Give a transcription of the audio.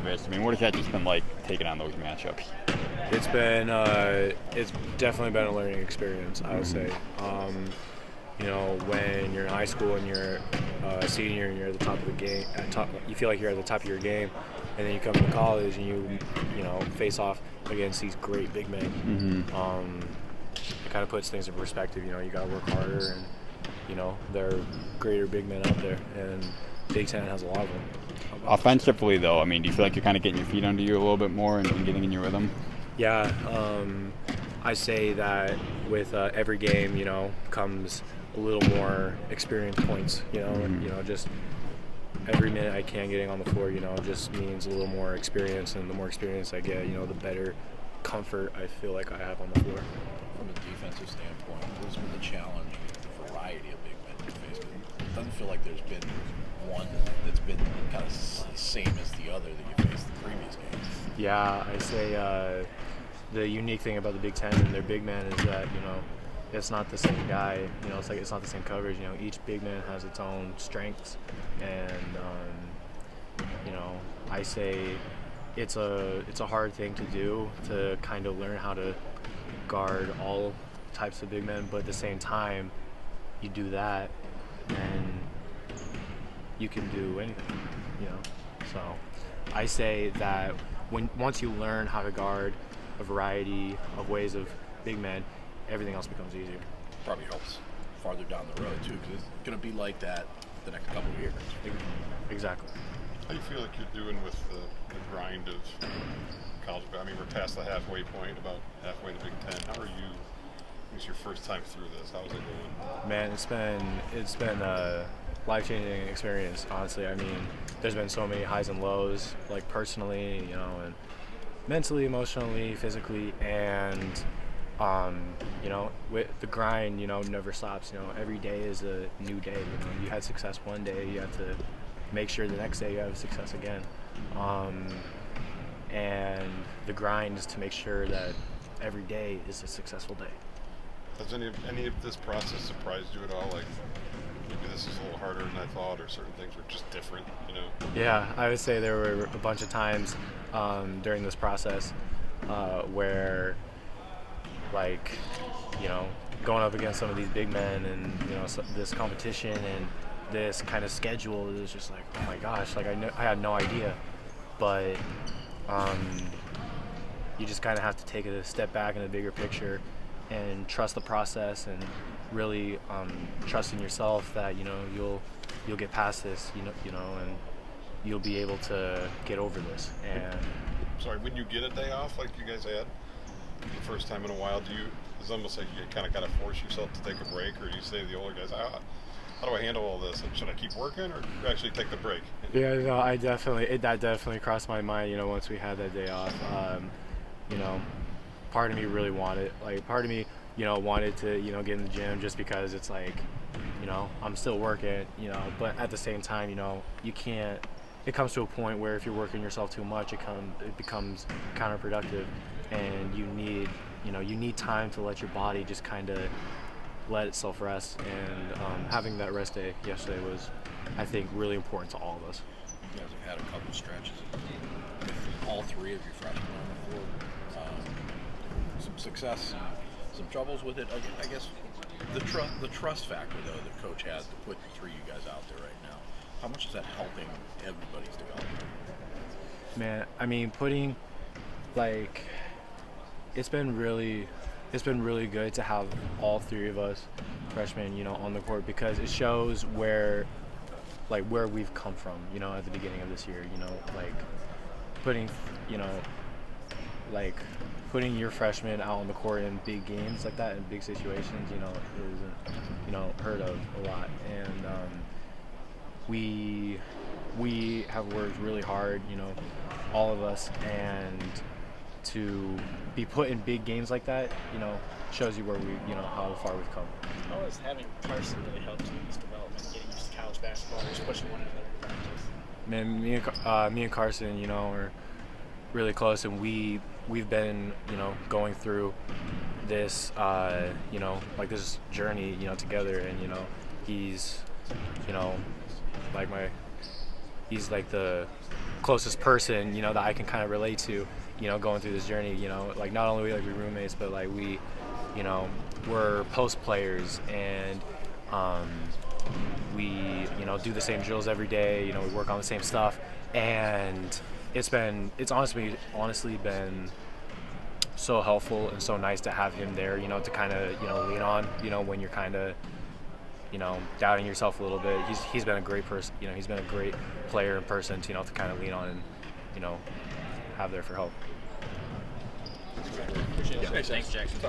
wrist. I mean, what has that just been like taking on those matchups? It's definitely been a learning experience, I would say. When you're in high school and you're a senior and you're at the top of the game, you feel like you're at the top of your game, and then you come to college and you face off against these great big men. It kind of puts things in perspective. You got to work harder, and there are greater big men out there, and Big Ten has a lot of them. Offensively, though, I mean, do you feel like you're kind of getting your feet under you a little bit more and getting in your rhythm? Yeah, I say that with every game, comes a little more experience points. Just every minute I can getting on the floor, just means a little more experience, and the more experience I get, the better comfort I feel like I have on the floor. From a defensive standpoint, what's been the challenge, the variety of big men you faced? It doesn't feel like there's been one that's been kind of the same as the other that you faced in previous games. Yeah, I say the unique thing about the Big Ten and their big man is that it's not the same guy. It's not the same coverage. Each big man has its own strengths, and I say it's a hard thing to do, to kind of learn how to guard all types of big men, but at the same time, you do that, and you can do anything. So I say that once you learn how to guard a variety of ways of big men, everything else becomes easier. Probably helps farther down the road too, because it's going to be like that the next couple of years. Exactly. How do you feel like you're doing with the grind of college? I mean, we're past the halfway point, about halfway to Big Ten. How are you? It's your first time through this. How's it going? Man, it's been a life-changing experience. Honestly, I mean, there's been so many highs and lows, like personally, and mentally, emotionally, physically, and with the grind, never stops. Every day is a new day. You had success one day, you have to make sure the next day you have success again. And the grind is to make sure that every day is a successful day. Has any of this process surprised you at all? Like, maybe this is a little harder than I thought, or certain things were just different, Yeah, I would say there were a bunch of times during this process where, going up against some of these big men and, this competition and this kind of schedule, it was just like, oh my gosh, I had no idea. But you just kind of have to take a step back in the bigger picture and trust the process, and really trust in yourself that you'll get past this, and you'll be able to get over this. And sorry, when you get a day off like you guys had the first time in a while, it's almost like you kind of got to force yourself to take a break, or do you say to the older guys, how do I handle all this? And should I keep working, or actually take the break? Yeah, no, that definitely crossed my mind. Once we had that day off, part of me really wanted, wanted to, get in the gym, just because it's like, I'm still working, but at the same time, you can't. It comes to a point where if you're working yourself too much, it becomes counterproductive, and you need time to let your body just kind of let itself rest. And having that rest day yesterday was, I think, really important to all of us. You guys have had a couple stretches with all three of your freshmen on the floor. Some success, some troubles with it. I guess the trust factor, though, that coach has to put the three of you guys out there right now. How much is that helping everybody's development? Man, I mean, it's been really good to have all three of us freshmen, on the court, because it shows where we've come from, at the beginning of this year, putting your freshmen out on the court in big games like that, in big situations, isn't, heard of a lot. And we have worked really hard, all of us, and to be put in big games like that, shows you where how far we've come. How has having Carson really helped you in this development, getting used to college basketball, just pushing one another in practice? Man, me and Carson, are really close, and we've been, going through this, this journey, together, and he's, he's like the closest person, you know, that I can kind of relate to, you know, going through this journey. You know, like not only like we roommates, but like we, you know, we're post players, and we, you know, do the same drills every day. You know, we work on the same stuff, and it's honestly been so helpful and so nice to have him there. You know, to kind of, you know, lean on. You know, when you're kind of, you know, doubting yourself a little bit. He's been a great person. You know, he's been a great player and person to, you know, to kind of lean on and, you know, have there for help. Appreciate it. Yeah. Thanks, Jackson.